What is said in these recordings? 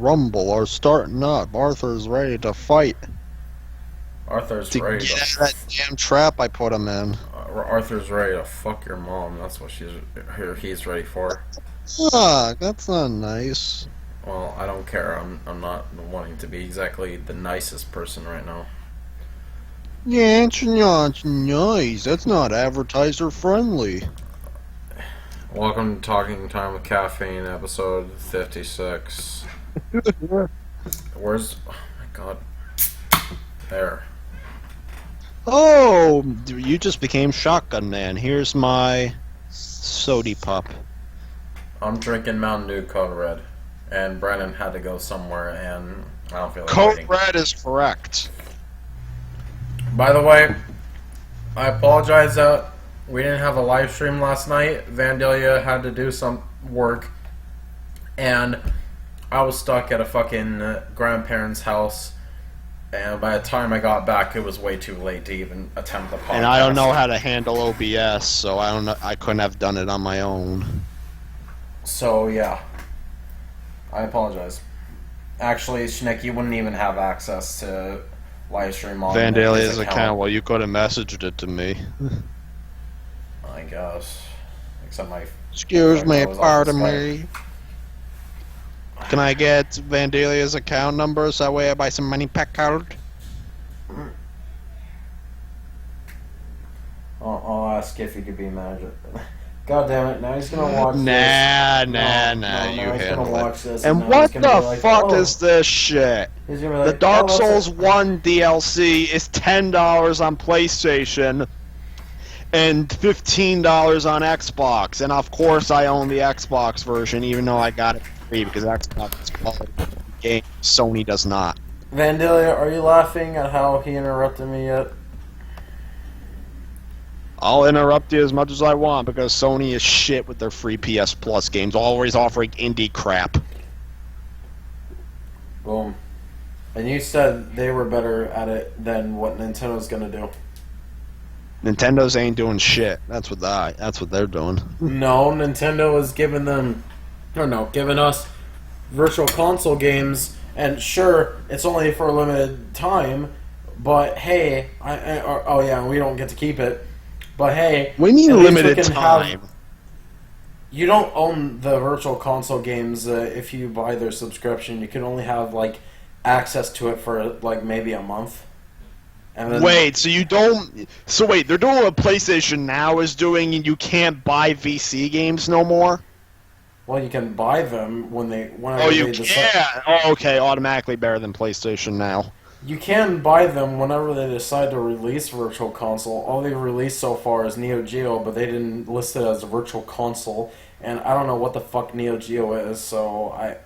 rumble are starting up. Arthur's ready to fight. Arthur's To ready get to. out of that damn trap I put him in. Arthur's ready to fuck your mom. That's what he's ready for. Ah, that's not nice. Well, I don't care. I'm not wanting to be exactly the nicest person right now. Yeah, it's not nice. That's not advertiser friendly. Welcome to Talking Time with Caffeine, episode 56. Where's... Oh my god. There. Oh, you just became Shotgun Man. Here's my sody pop. I'm drinking Mountain Dew Code Red. And Brennan had to go somewhere, and I don't feel like Code waiting. Red is correct. By the way, I apologize that we didn't have a live stream last night. Vandalia had to do some work, and I was stuck at a fucking grandparents' house. And by the time I got back, it was way too late to even attempt the podcast. And I don't know how to handle OBS, so I don't know. I couldn't have done it on my own. So yeah, I apologize. Actually, Shnick, you wouldn't even have access to live stream on Vandalia's his account. Well, you could have messaged it to me. I guess. Except my. Excuse me, was off pardon the Skype. me. Can I get Vandalia's account number so that way I buy some money pack card? I'll ask if you could be a manager. God damn it! Now he's gonna watch this. Nah, No, you he's handle gonna it. watch this, And now what he's gonna the be like, fuck oh. is this shit? He's gonna be like, The Dark oh, that's Souls a- 1 DLC is $10 on PlayStation and $15 on Xbox. And of course I own the Xbox version even though I got it for free because Xbox is quality game. Sony does not. Vandalia, are you laughing at how he interrupted me yet? I'll interrupt you as much as I want because Sony is shit with their free PS Plus games, always offering indie crap. Boom. And you said they were better at it than what Nintendo's gonna do. Nintendo's ain't doing shit. That's what they're doing. No, Nintendo is giving us virtual console games, and sure, it's only for a limited time, but hey, oh yeah, we don't get to keep it, but hey, We need at least we limited can time. You don't own the virtual console games if you buy their subscription. You can only have like access to it for like maybe a month. And then, Wait, so you don't... So wait, they're doing what PlayStation Now is doing and you can't buy VC games no more? well, you can buy them whenever Oh, you they decide. can? Oh, okay, automatically better than PlayStation Now. You can buy them whenever they decide to release Virtual Console. All they've released so far is Neo Geo, but they didn't list it as a Virtual Console. And I don't know what the fuck Neo Geo is, so they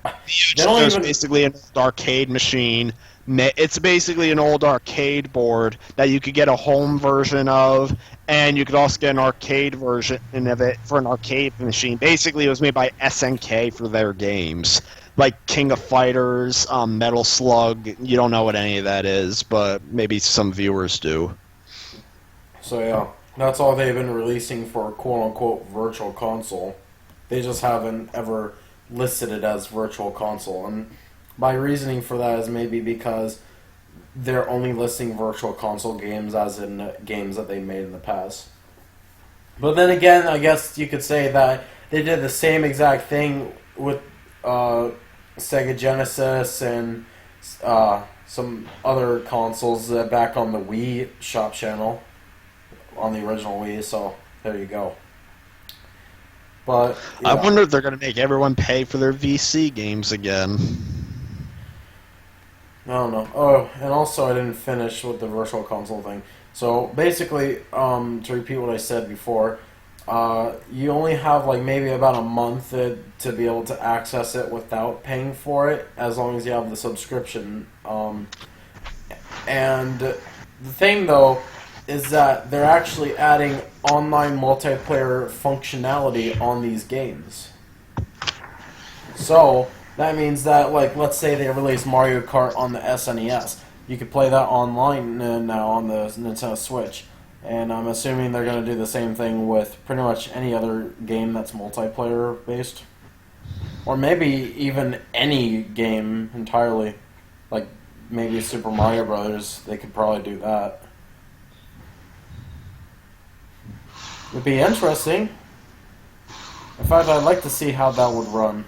don't It's even... basically an arcade machine. It's basically an old arcade board that you could get a home version of, and you could also get an arcade version of it for an arcade machine. Basically, it was made by SNK for their games. Like King of Fighters, Metal Slug. You don't know what any of that is, but maybe some viewers do. So yeah, that's all they've been releasing for quote-unquote Virtual Console. They just haven't ever listed it as Virtual Console, and my reasoning for that is maybe because they're only listing Virtual Console games as in games that they made in the past. But then again, I guess you could say that they did the same exact thing with Sega Genesis and some other consoles back on the Wii Shop channel, on the original Wii, so there you go. But yeah. I wonder if they're going to make everyone pay for their VC games again. I don't know. Oh, and also I didn't finish with the Virtual Console thing. So basically, to repeat what I said before, you only have like maybe about a month to be able to access it without paying for it, as long as you have the subscription. And the thing though is that they're actually adding online multiplayer functionality on these games. So that means that, like, let's say they release Mario Kart on the SNES. You could play that online now on the Nintendo Switch. And I'm assuming they're going to do the same thing with pretty much any other game that's multiplayer based. Or maybe even any game entirely. Like, maybe Super Mario Brothers, they could probably do that. It'd be interesting. In fact, I'd like to see how that would run.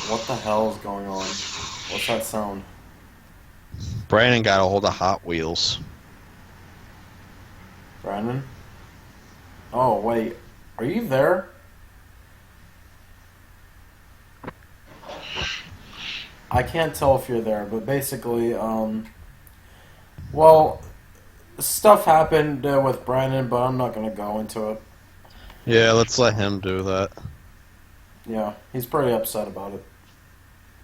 What the hell is going on? What's that sound? Brandon got a hold of Hot Wheels. Brandon? Oh, wait. Are you there? I can't tell if you're there, but basically, well, stuff happened with Brandon, but I'm not going to go into it. Yeah, let's let him do that. Yeah, he's pretty upset about it.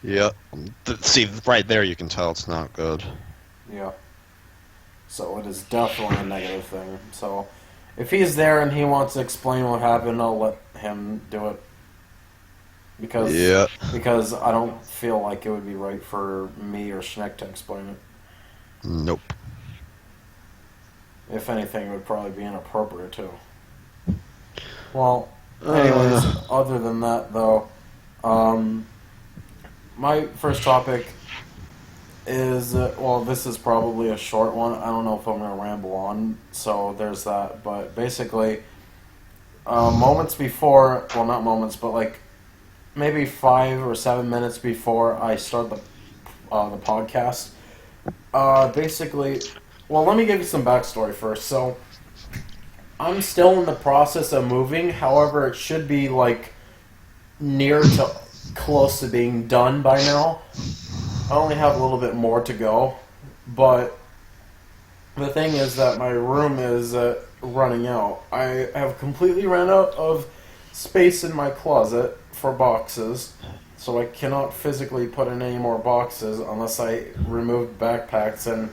Yep. See, right there you can tell it's not good. Yeah. So it is definitely a negative thing. So if he's there and he wants to explain what happened, I'll let him do it. Because I don't feel like it would be right for me or Shnick to explain it. Nope. If anything, it would probably be inappropriate too. Well, anyways, other than that though, my first topic is, well, this is probably a short one. I don't know if I'm going to ramble on, so there's that. But basically, moments before, well, not moments, but like maybe 5 or 7 minutes before I start the podcast, basically, well, let me give you some backstory first. So, I'm still in the process of moving. However, it should be like near to close to being done by now. I only have a little bit more to go, but the thing is that my room is running out. I have completely ran out of space in my closet for boxes, so I cannot physically put in any more boxes unless I remove backpacks, and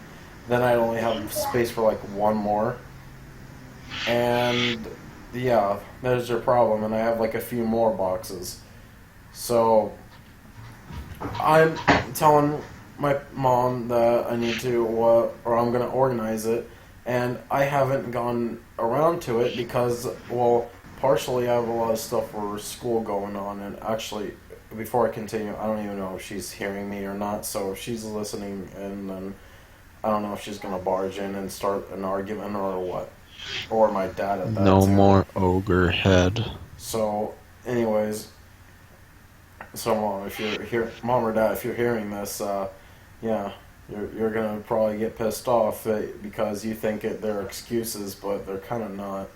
then I only have space for like one more. And yeah, there's your problem, and I have like a few more boxes. So I'm telling my mom that I need to, or I'm going to organize it, and I haven't gone around to it because, well, partially I have a lot of stuff for school going on, and actually, before I continue, I don't even know if she's hearing me or not, so if she's listening, and then I don't know if she's going to barge in and start an argument or what, or my dad at that No too. more ogre head. So, anyways, so mom, if you're here, mom or dad, if you're hearing this, yeah, you're gonna probably get pissed off because you think they're excuses, but they're kind of not.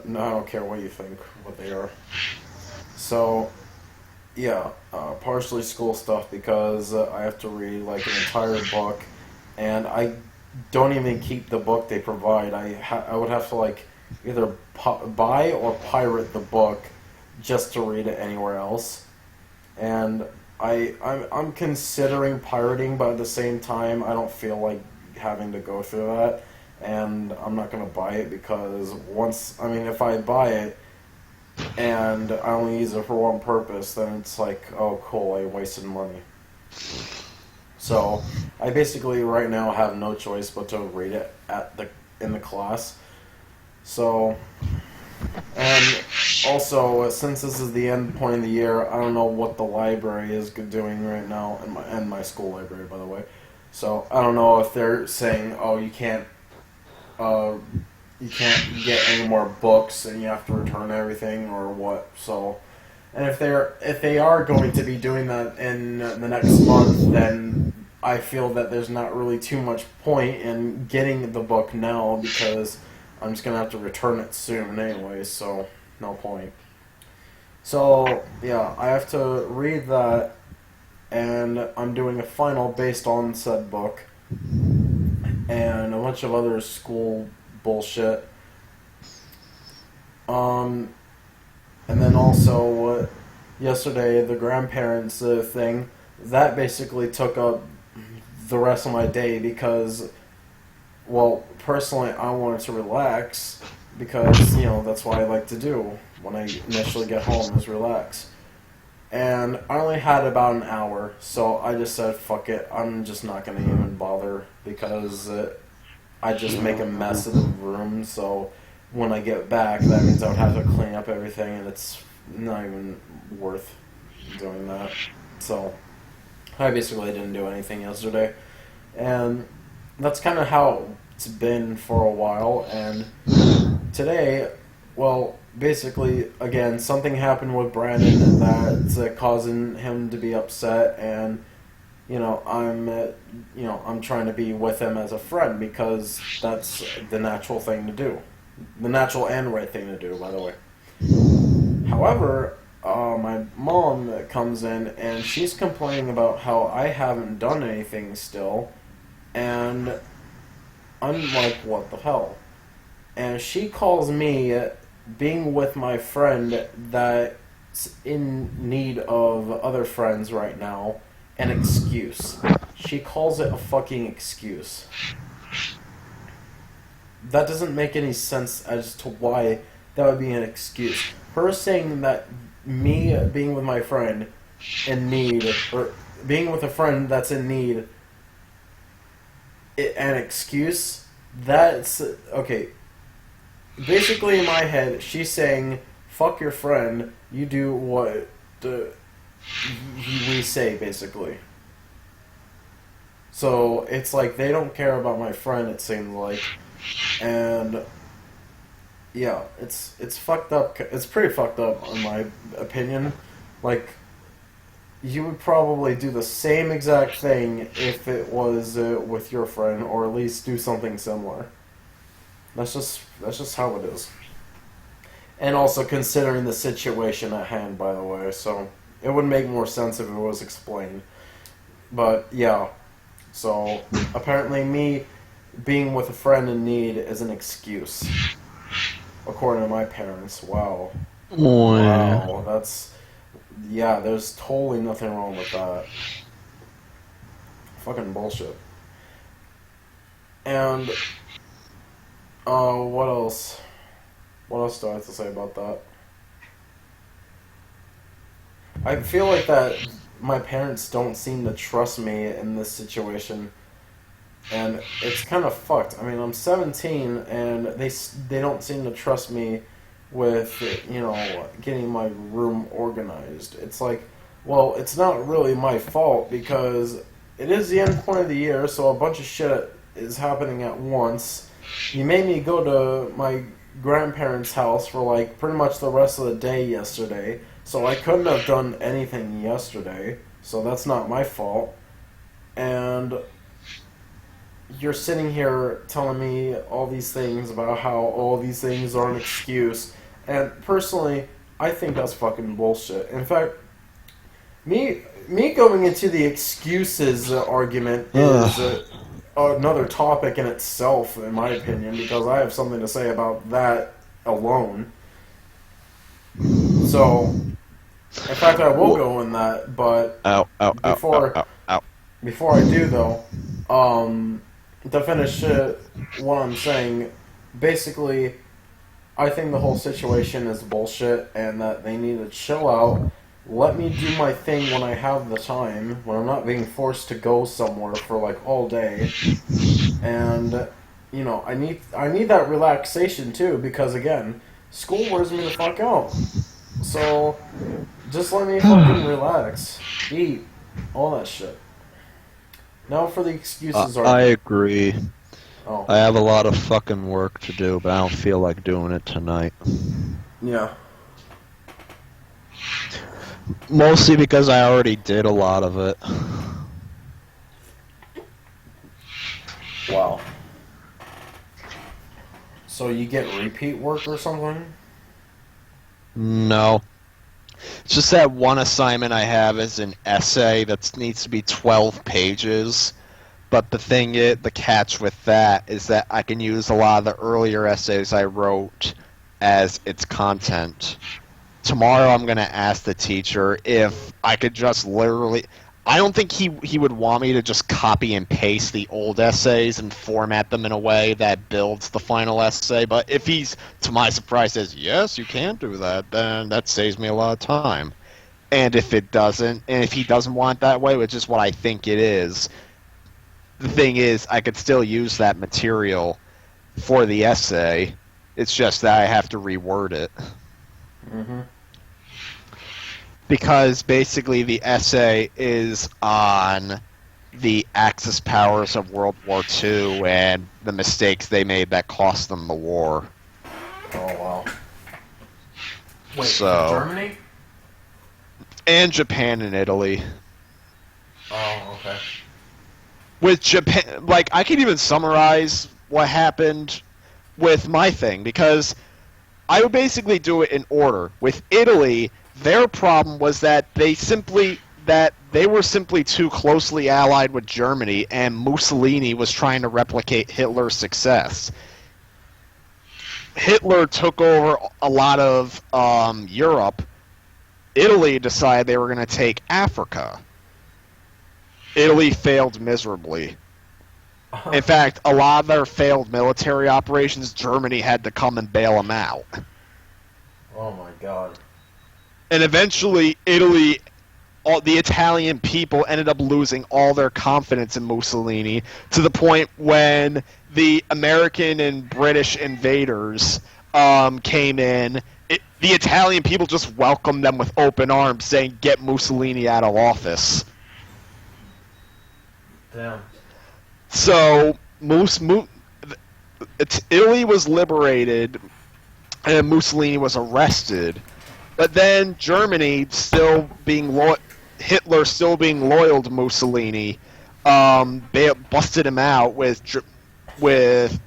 No, I don't care what you think, what they are. So, yeah, partially school stuff because I have to read like an entire book, and I don't even keep the book they provide. I would have to like either buy or pirate the book just to read it anywhere else. And I'm considering pirating, but at the same time, I don't feel like having to go through that, and I'm not going to buy it because if I buy it and I only use it for one purpose, then it's like, oh cool, I wasted money. So I basically right now have no choice but to read it in the class. So. And also, since this is the end point of the year, I don't know what the library is doing right now, and my school library, by the way. So I don't know if they're saying, "Oh, you can't get any more books, and you have to return everything," or what. So, and if they are going to be doing that in the next month, then I feel that there's not really too much point in getting the book now because I'm just going to have to return it soon anyway, so no point. So, yeah, I have to read that, and I'm doing a final based on said book, and a bunch of other school bullshit. And then also, yesterday, the grandparents thing, that basically took up the rest of my day because, well, personally, I wanted to relax because, that's what I like to do when I initially get home is relax. And I only had about an hour, so I just said, fuck it, I'm just not going to even bother because I just make a mess of the room, so when I get back, that means I would have to clean up everything, and it's not even worth doing that. So I basically didn't do anything yesterday, and that's kind of how it's been for a while. And today, well, basically, again, something happened with Brandon that's causing him to be upset, and I'm trying to be with him as a friend because that's the natural thing to do, the natural and right thing to do, by the way. However, my mom comes in and she's complaining about how I haven't done anything still, and I'm like, what the hell? And she calls me being with my friend that's in need of other friends right now an excuse. She calls it a fucking excuse. That doesn't make any sense as to why that would be an excuse. Her saying that me being with my friend in need, or being with a friend that's in need, an excuse, that's okay. Basically, in my head, she's saying, fuck your friend, you do what we say, basically. So, it's like, they don't care about my friend, it seems like. And, yeah, it's fucked up. It's pretty fucked up, in my opinion. Like, you would probably do the same exact thing if it was with your friend, or at least do something similar. That's just how it is. And also considering the situation at hand, by the way, so it would make more sense if it was explained. But yeah, so apparently me being with a friend in need is an excuse, according to my parents. Wow. Wow, yeah, there's totally nothing wrong with that. Fucking bullshit. And what else? What else do I have to say about that? I feel like that my parents don't seem to trust me in this situation, and it's kind of fucked. I mean, I'm 17, and they don't seem to trust me with, getting my room organized. It's like, well, it's not really my fault because it is the end point of the year, so a bunch of shit is happening at once. You made me go to my grandparents' house for like pretty much the rest of the day yesterday, so I couldn't have done anything yesterday, so that's not my fault. And you're sitting here telling me all these things about how all these things are an excuse, and personally, I think that's fucking bullshit. In fact, me going into the excuses argument is another topic in itself, in my opinion, because I have something to say about that alone. So, in fact, I will go in that, but before I do, though, to finish what I'm saying, basically, I think the whole situation is bullshit, and that they need to chill out. Let me do my thing when I have the time, when I'm not being forced to go somewhere for like all day. And I need that relaxation too, because again, school wears me the fuck out. So just let me fucking relax, eat, all that shit. Now for the excuses. I agree. Oh. I have a lot of fucking work to do, but I don't feel like doing it tonight. Yeah. Mostly because I already did a lot of it. Wow. So you get repeat work or something? No. It's just that one assignment I have is an essay that needs to be 12 pages. But the thing is, the catch with that is that I can use a lot of the earlier essays I wrote as its content. Tomorrow I'm going to ask the teacher if I could just literally... I don't think he would want me to just copy and paste the old essays and format them in a way that builds the final essay, but if he's, to my surprise, says, yes, you can do that, then that saves me a lot of time. And if it doesn't, and if he doesn't want it that way, which is what I think it is, the thing is, I could still use that material for the essay, It's just that I have to reword it. Mm-hmm. Because basically the essay is on the Axis powers of World War II and the mistakes they made that cost them the war. Oh, wow. Wait, So, Germany? And Japan and Italy. Oh, okay. With Japan, like, I can even summarize what happened with my thing, because I would basically do it in order. With Italy, their problem was that they were simply too closely allied with Germany, and Mussolini was trying to replicate Hitler's success. Hitler took over a lot of Europe. Italy decided they were going to take Africa. Italy failed miserably. In fact, a lot of their failed military operations, Germany had to come and bail them out. Oh my god. And eventually, the Italian people ended up losing all their confidence in Mussolini, to the point when the American and British invaders came in, the Italian people just welcomed them with open arms, saying, "Get Mussolini out of office." Damn. So, Italy was liberated, and Mussolini was arrested. But then Germany, Hitler still being loyal to Mussolini, they busted him out with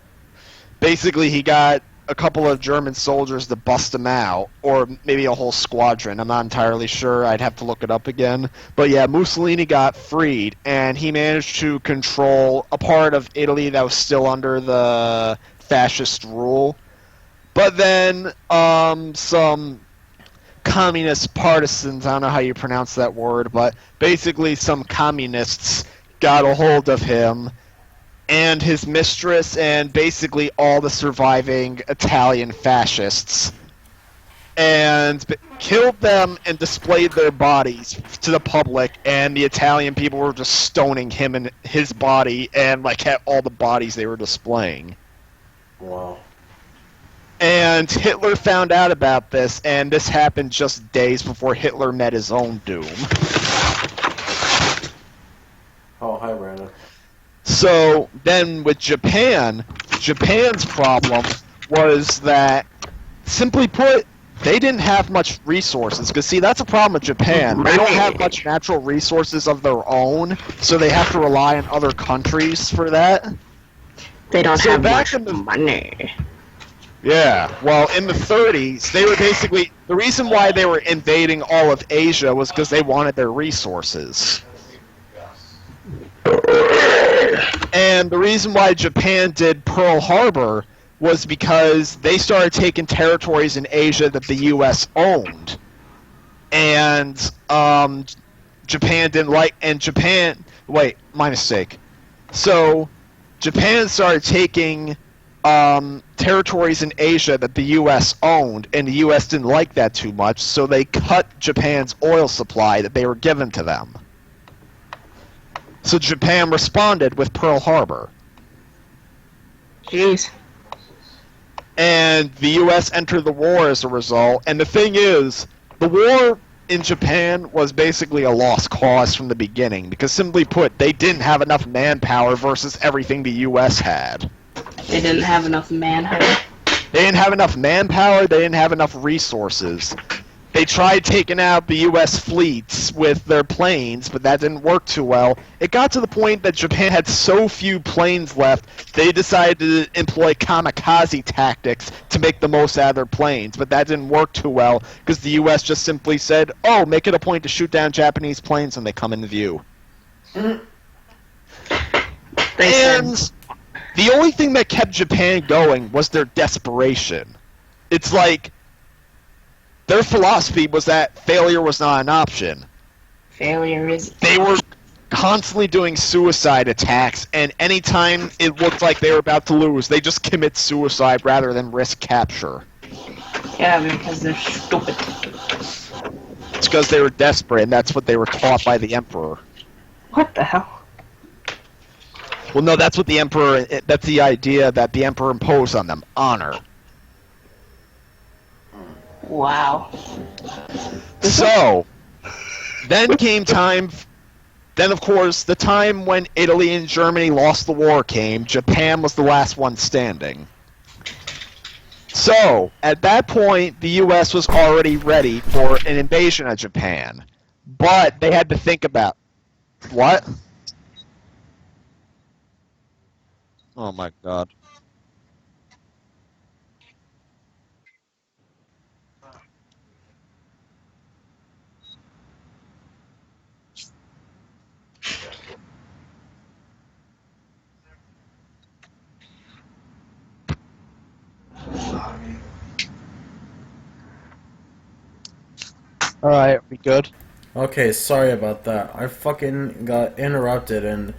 basically he got a couple of German soldiers to bust him out, or maybe a whole squadron. I'm not entirely sure. I'd have to look it up again. But yeah, Mussolini got freed, and he managed to control a part of Italy that was still under the fascist rule. But then some communist partisans, I don't know how you pronounce that word, but basically some communists got a hold of him and his mistress and basically all the surviving Italian fascists, and killed them and displayed their bodies to the public, and the Italian people were just stoning him and his body and like at all the bodies they were displaying. Wow. And Hitler found out about this, and this happened just days before Hitler met his own doom. Oh, hi, Brandon. So then with Japan, Japan's problem was that, simply put, they didn't have much resources. Because, see, that's a problem with Japan. They don't have much natural resources of their own, so they have to rely on other countries for that. They don't have back much in the- money. Yeah, well, in the 30s, they were basically... The reason why they were invading all of Asia was because they wanted their resources. And the reason why Japan did Pearl Harbor was because they started taking territories in Asia that the U.S. owned. And Japan didn't like... And Japan... Wait, my mistake. So, Japan started taking territories in Asia that the U.S. owned, and the U.S. didn't like that too much, so they cut Japan's oil supply that they were given to them. So Japan responded with Pearl Harbor. Jeez. And the U.S. entered the war as a result, and the thing is, the war in Japan was basically a lost cause from the beginning, because simply put, they didn't have enough manpower versus everything the U.S. had. They didn't have enough manpower. They didn't have enough manpower, they didn't have enough resources. They tried taking out the U.S. fleets with their planes, but that didn't work too well. It got to the point that Japan had so few planes left, they decided to employ kamikaze tactics to make the most out of their planes, but that didn't work too well, because the U.S. just simply said, "Oh, make it a point to shoot down Japanese planes when they come into view." They And said, the only thing that kept Japan going was their desperation. It's like, their philosophy was that failure was not an option. failure is... They were constantly doing suicide attacks, and anytime it looked like they were about to lose, they just commit suicide rather than risk capture. Yeah, because they're stupid. It's because they were desperate, and that's what they were taught by the Emperor. What the hell? Well, no, that's what the Emperor... That's the idea that the Emperor imposed on them. Honor. Wow. So, then came time. Then, of course, the time when Italy and Germany lost the war came. Japan was the last one standing. So, at that point, the U.S. was already ready for an invasion of Japan. But they had to think about... What? Oh my god. Alright, we good? Okay, sorry about that. I fucking got interrupted and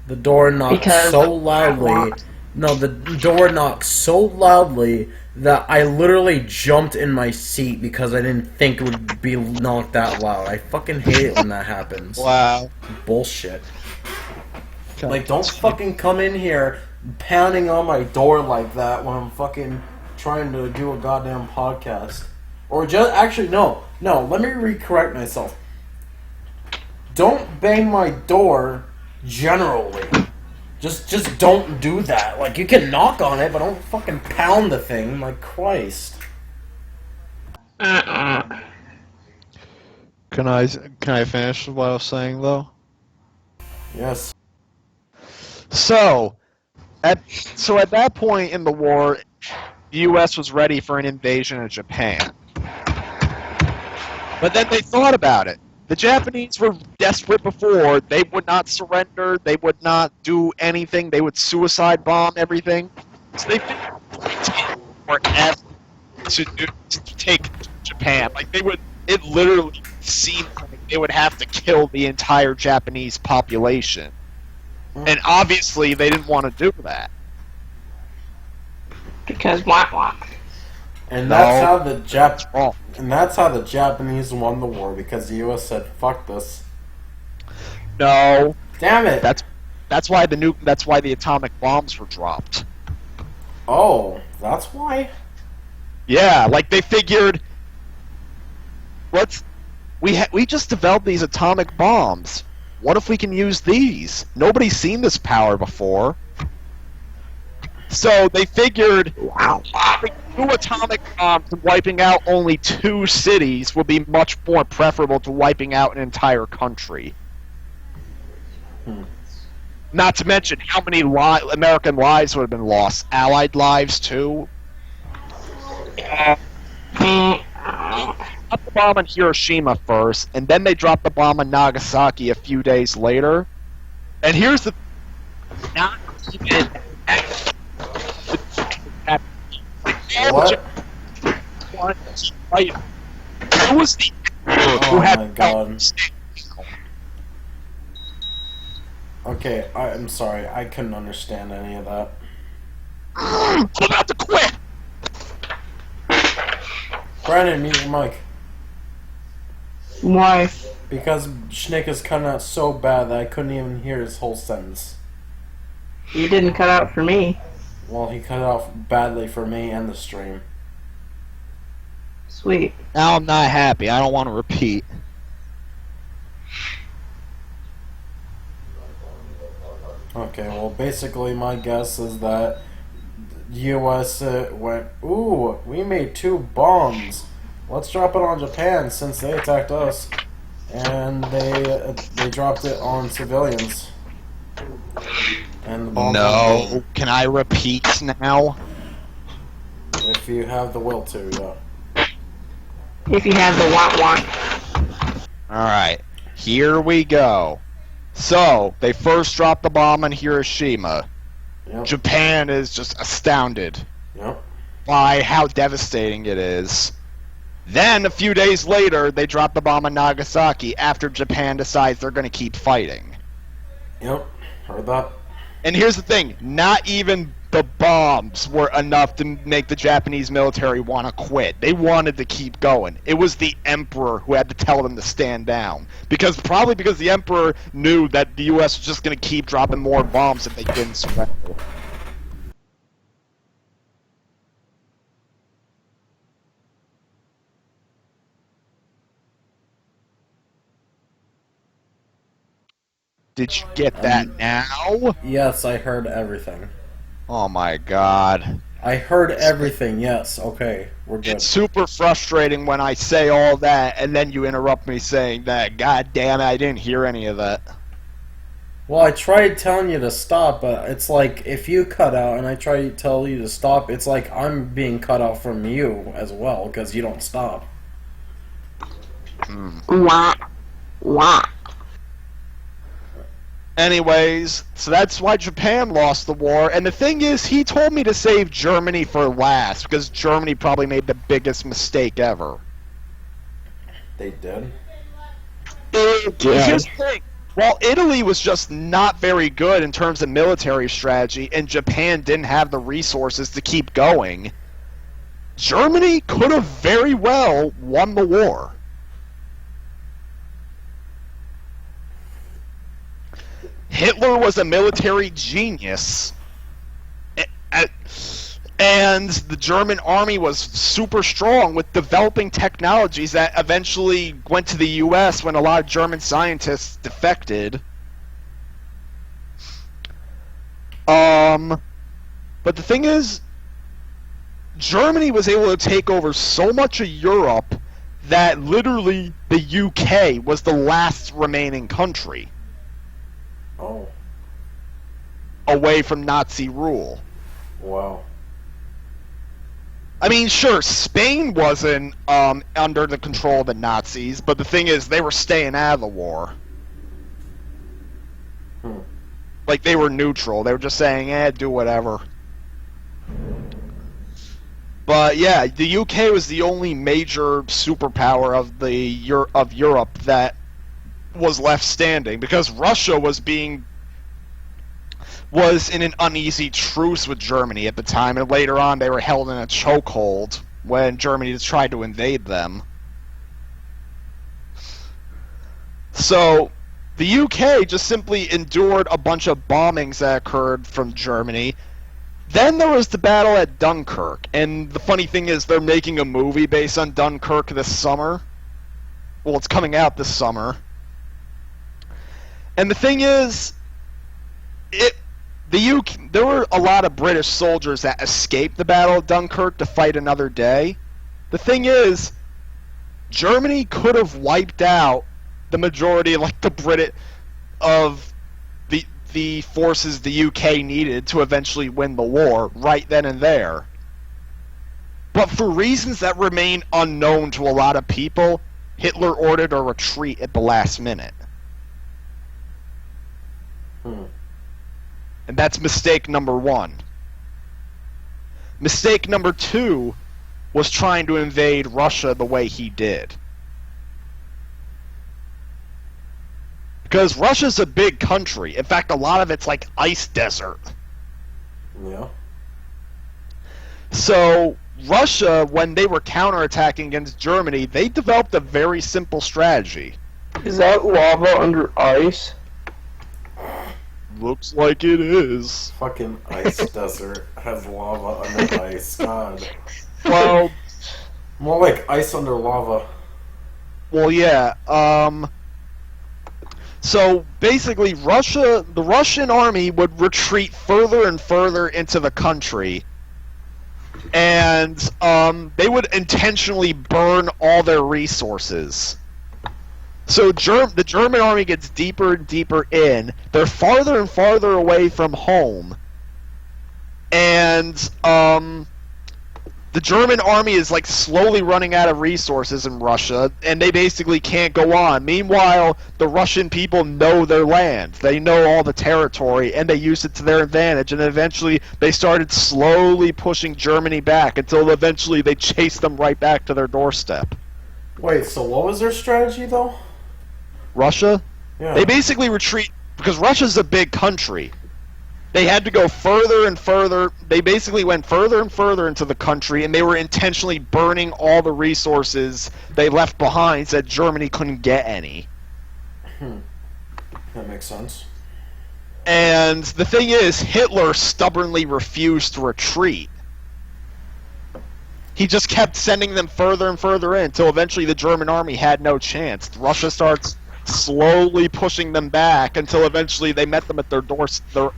the door knocked Because so loudly. No, the door knocked so loudly that I literally jumped in my seat because I didn't think it would be knocked that loud. I fucking hate it when that happens. Wow. Bullshit. Like, don't fucking come in here pounding on my door like that when I'm fucking trying to do a goddamn podcast. Or just, actually, no, let me recorrect myself. Don't bang my door generally. Just don't do that. Like, you can knock on it, but don't fucking pound the thing. Like, Christ. Uh-uh. Can I finish what I was saying, though? Yes. So, at that point in the war, the U.S. was ready for an invasion of Japan. But then they thought about it. The Japanese were desperate before. They would not surrender. They would not do anything. They would suicide bomb everything. So they figured forever to take Japan. Like, they would... It literally seemed like they would have to kill the entire Japanese population. And obviously, they didn't want to do that. Because wah. And that's No. how the Japanese won the war, because the U.S. said, "Fuck this." No, Damn it! that's why the atomic bombs were dropped. Oh, that's why? Yeah, like they figured, we just developed these atomic bombs. What if we can use these? Nobody's seen this power before. So they figured, wow, two atomic bombs and wiping out only 2 cities would be much more preferable to wiping out an entire country. Not to mention how many American lives would have been lost. Allied lives, too. Dropped the bomb on Hiroshima first, and then they dropped the bomb on Nagasaki a few days later. And here's the... Not even... What? Who was the who Oh had my god. Okay, I'm sorry. I couldn't understand any of that. I'm about to quit. Brandon, mute your mic. Why? Because Shnick is cutting out so bad that I couldn't even hear his whole sentence. You didn't cut out for me. Well, he cut off badly for me and the stream. Sweet. Now I'm not happy. I don't want to repeat. Okay, well, basically my guess is that the U.S. went, ooh, we made 2 bombs. Let's drop it on Japan since they attacked us. And they dropped it on civilians. And the bomb No. Can I repeat now? if you have the will to, yeah. If you have the want. Alright. Here we go. So, they first dropped the bomb on Hiroshima. Yep. Japan is just astounded Yep. by how devastating it is. Then, a few days later, they drop the bomb on Nagasaki after Japan decides they're going to keep fighting. Yep. Heard that. And here's the thing, not even the bombs were enough to make the Japanese military want to quit. They wanted to keep going. It was the emperor who had to tell them to stand down. Probably because the emperor knew that the U.S. was just going to keep dropping more bombs if they didn't surrender. Did you get that now? Yes, I heard everything. Oh my god. I heard everything, yes. Okay, we're good. It's super frustrating when I say all that and then you interrupt me saying that. God damn it, I didn't hear any of that. Well, I tried telling you to stop, but it's like if you cut out and I try to tell you to stop, it's like I'm being cut out from you as well because you don't stop. Wah. Wah. Anyways, so that's why Japan lost the war. And the thing is, he told me to save Germany for last because Germany probably made the biggest mistake ever. They did? Here's the thing. While Italy was just not very good in terms of military strategy, and Japan didn't have the resources to keep going, Germany could have very well won the war. Hitler was a military genius, and the German army was super strong with developing technologies that eventually went to the U.S. when a lot of German scientists defected. But the thing is, Germany was able to take over so much of Europe that literally the UK was the last remaining country Oh, away from Nazi rule. wow. I mean, sure, Spain wasn't under the control of the Nazis, but the thing is, they were staying out of the war. Like, they were neutral. They were just saying, do whatever. But, yeah, the UK was the only major superpower of Europe that was left standing, because Russia was in an uneasy truce with Germany at the time, and later on they were held in a chokehold when Germany tried to invade them. So, the UK just simply endured a bunch of bombings that occurred from Germany. Then there was the battle at Dunkirk, and the funny thing is they're making a movie based on Dunkirk this summer. Well, it's coming out this summer. And the thing is, there were a lot of British soldiers that escaped the Battle of Dunkirk to fight another day. The thing is, Germany could have wiped out the majority, like of the forces the UK needed to eventually win the war right then and there. But for reasons that remain unknown to a lot of people, Hitler ordered a retreat at the last minute. And that's mistake number one. Mistake number two was trying to invade Russia the way he did. Because Russia's a big country. In fact, a lot of it's like ice desert. Yeah. So, Russia, when they were counterattacking against Germany, they developed a very simple strategy. Is that lava under ice? Looks like it is. Fucking ice desert has lava under ice. God. Well, More like ice under lava. well, yeah. So basically, the Russian army would retreat further and further into the country, and they would intentionally burn all their resources. So the German army gets deeper and deeper in. They're farther and farther away from home. And the German army is like slowly running out of resources in Russia, and they basically can't go on. Meanwhile, the Russian people know their land. They know all the territory, and they use it to their advantage. And eventually, they started slowly pushing Germany back until eventually they chased them right back to their doorstep. Wait, so what was their strategy, though? Russia? Yeah. They basically retreat, because Russia's a big country. They had to go further and further. They basically went further and further into the country, and they were intentionally burning all the resources they left behind so that Germany couldn't get any. That makes sense. And the thing is, Hitler stubbornly refused to retreat. He just kept sending them further and further in until eventually the German army had no chance. Russia starts slowly pushing them back until eventually they met them at their doorstep.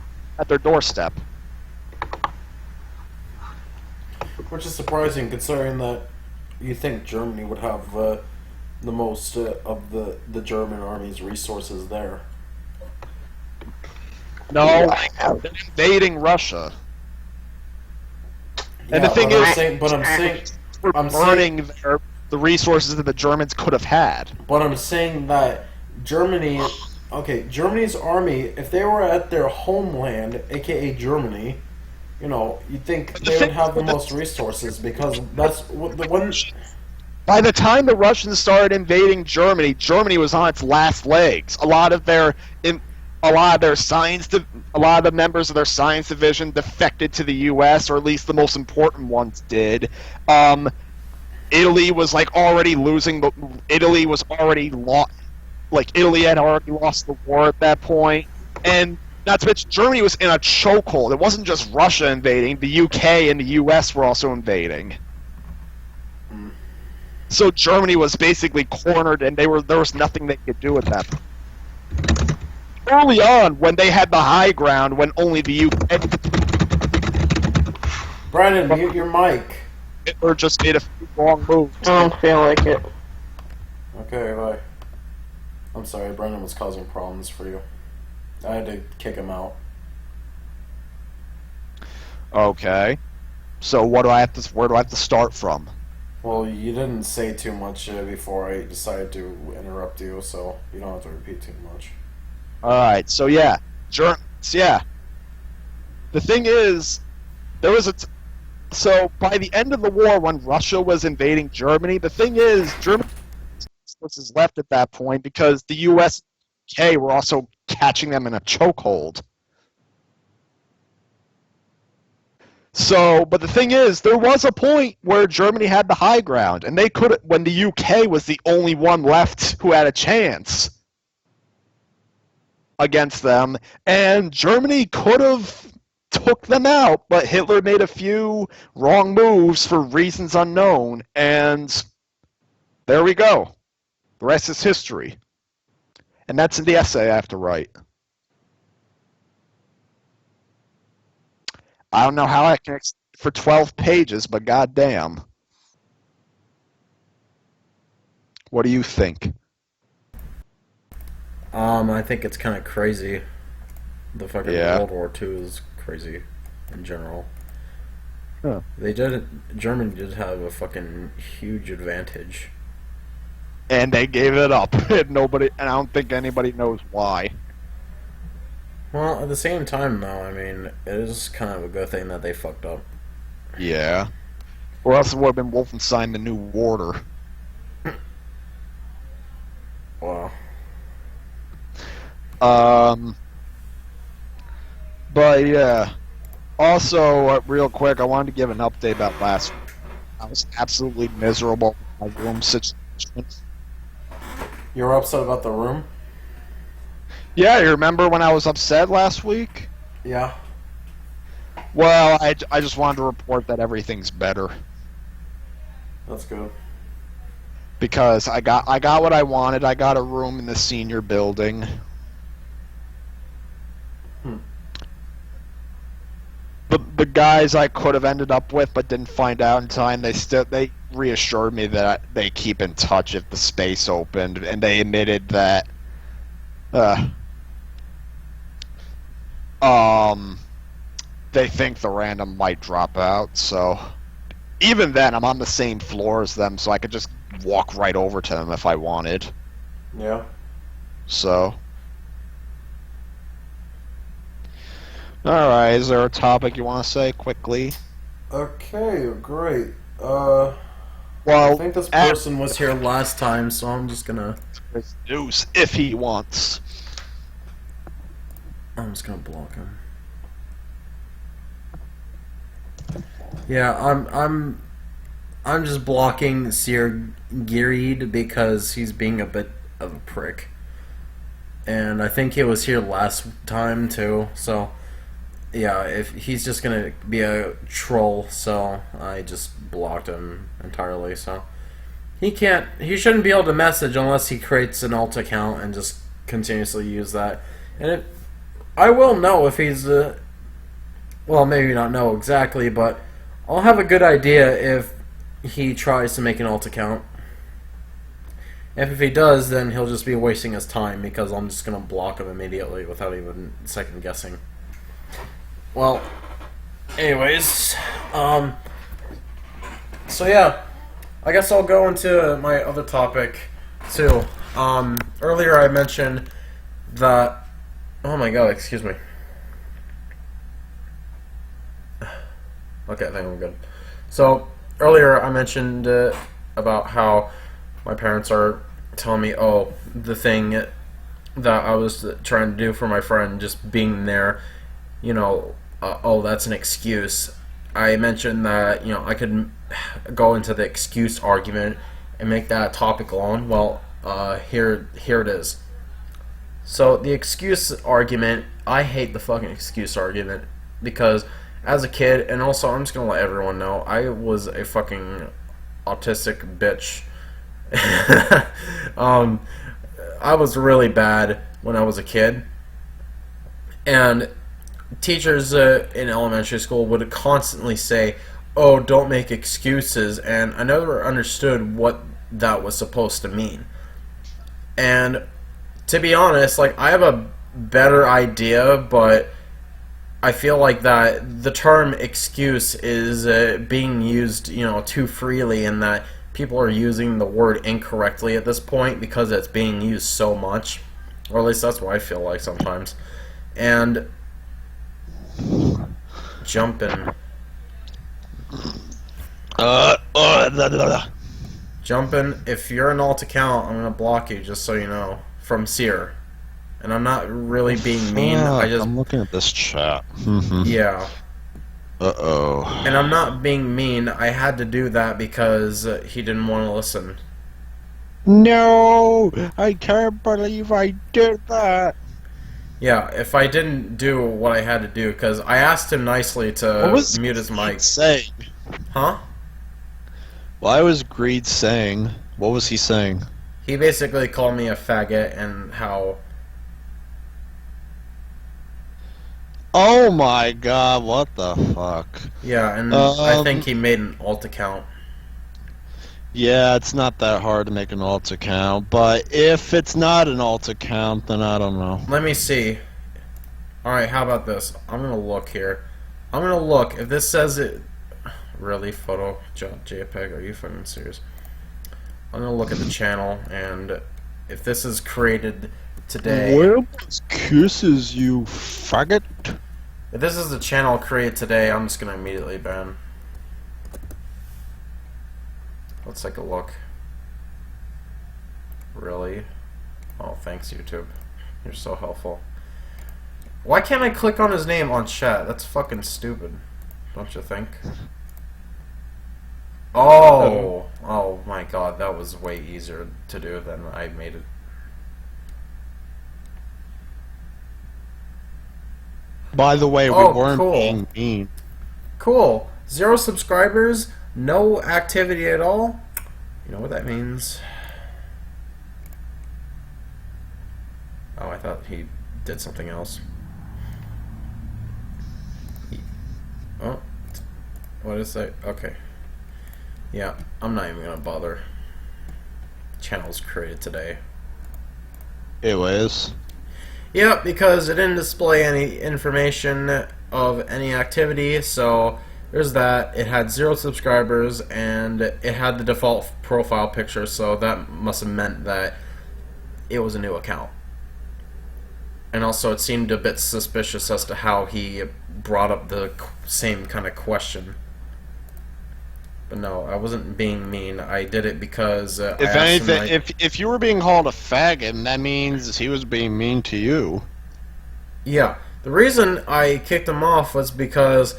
Which is surprising, considering that you think Germany would have the most of the German army's resources there. No, they're invading Russia. And the thing is, we're burning the resources that the Germans could have had. But I'm saying that Germany's army, if they were at their homeland, aka Germany, you know, you'd think they would have the most resources, because that's what the one. By the time the Russians started invading Germany, Germany was on its last legs. A lot of the members of their science division defected to the U.S., or at least the most important ones did. Italy was already losing, but Italy had already lost the war at that point, and not to mention Germany was in a chokehold. It wasn't just Russia invading; the UK and the US were also invading. So Germany was basically cornered, and there was nothing they could do at that point. Early on, when they had the high ground, when only the UK... Brandon, mute your mic. Hitler just made a few wrong moves. I don't feel like it. Okay, bye. I'm sorry, Brandon was causing problems for you. I had to kick him out. Okay. So where do I have to start from? Well, you didn't say too much before I decided to interrupt you, so you don't have to repeat too much. Alright, so yeah. The thing is, there was so by the end of the war, when Russia was invading Germany, the thing is, Germany was left at that point because the US and UK were also catching them in a chokehold. So, but the thing is, there was a point where Germany had the high ground, and they could, when the UK was the only one left who had a chance against them, and Germany could have took them out, but Hitler made a few wrong moves for reasons unknown, and there we go. The rest is history. And that's in the essay I have to write. I don't know how I can for 12 pages, but goddamn. What do you think? I think it's kind of crazy. The fucking Yeah. World War II is crazy in general. Huh. Germany did have a fucking huge advantage. And they gave it up. And I don't think anybody knows why. Well, at the same time, though, I mean, it is kind of a good thing that they fucked up. Yeah. Or else it would have been Wolfenstein the New Order. Wow. But yeah. Also, real quick, I wanted to give an update about last week. I was absolutely miserable with my room situation. You were upset about the room? Yeah, you remember when I was upset last week? Yeah. Well, I just wanted to report that everything's better. That's good. Because I got what I wanted. I got a room in the senior building. The guys I could have ended up with but didn't find out in time, they reassured me that they keep in touch if the space opened, and they admitted that they think the random might drop out, so even then I'm on the same floor as them, so I could just walk right over to them if I wanted. Yeah. So alright, is there a topic you want to say quickly? Okay, great. Well, I think this person was here last time, so I'm just gonna... Deuce, if he wants. I'm just gonna block him. Yeah, I'm just blocking Sir Girid because he's being a bit of a prick. And I think he was here last time too, so yeah, if he's just gonna be a troll, so I just blocked him entirely, so He can't. He shouldn't be able to message unless he creates an alt account and just continuously use that. And I will know if he's. Well, maybe not know exactly, but I'll have a good idea if he tries to make an alt account. If he does, then he'll just be wasting his time because I'm just gonna block him immediately without even second guessing. Well, anyways, so yeah, I guess I'll go into my other topic too. Earlier I mentioned that. Oh my god, excuse me. Okay, I think I'm good. So earlier I mentioned about how my parents are telling me, oh, the thing that I was trying to do for my friend, just being there, oh, that's an excuse. I mentioned that, I could go into the excuse argument and make that a topic alone. Well, here it is. So, the excuse argument, I hate the fucking excuse argument because as a kid, and also I'm just gonna let everyone know, I was a fucking autistic bitch. I was really bad when I was a kid, and teachers in elementary school would constantly say, oh, don't make excuses, and I never understood what that was supposed to mean. And to be honest, like, I have a better idea, but I feel like that the term excuse is being used, too freely, and that people are using the word incorrectly at this point because it's being used so much. Or at least that's what I feel like sometimes. And jumping. Jumping, if you're an alt account, I'm gonna block you, just so you know. From Seer. And I'm not really being mean. I'm looking at this chat. Yeah. Uh-oh. And I'm not being mean. I had to do that because he didn't want to listen. No! I can't believe I did that! Yeah, if I didn't do what I had to do, because I asked him nicely to mute his mic. Saying? Huh? Why was Greed saying? What was he saying? He basically called me a faggot and how... Oh my god, what the fuck? Yeah, and I think he made an alt account. Yeah, it's not that hard to make an alt account, but if it's not an alt account, then I don't know. Let me see. Alright, how about this? I'm gonna look here. I'm gonna look. If this says it... Really? Photo? JPEG? Are you fucking serious? I'm gonna look at the channel, and if this is created today... Remebvers kisses, you faggot. If this is the channel created today, I'm just gonna immediately ban. Let's take a look. Really? Oh, thanks, YouTube. You're so helpful. Why can't I click on his name on chat? That's fucking stupid. Don't you think? Oh! Oh my god, that was way easier to do than I made it. By the way, we weren't cool. being mean. Cool. 0 subscribers, no activity at all. You know what that means? Oh, I thought he did something else. Oh, what is that? Okay. Yeah, I'm not even gonna bother. Channel's created today. It was. Yeah, because it didn't display any information of any activity, so there's that. It had 0 subscribers, and it had the default profile picture, so that must have meant that it was a new account. And also, it seemed a bit suspicious as to how he brought up the same kind of question. But no, I wasn't being mean. I did it because if anything, if you were being called a faggot, that means he was being mean to you. Yeah, the reason I kicked him off was because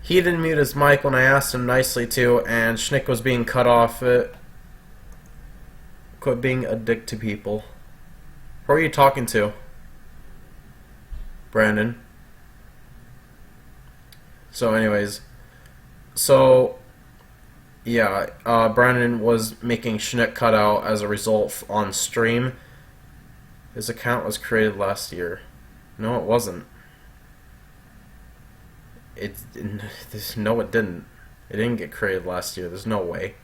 he didn't mute his mic when I asked him nicely to, and Shnick was being cut off. Quit being a dick to people. Who are you talking to? Brandon. So anyways, so Yeah, Brandon was making Shnick cutout as a result on stream. His account was created last year. No, it wasn't. No, it didn't. It didn't get created last year. There's no way.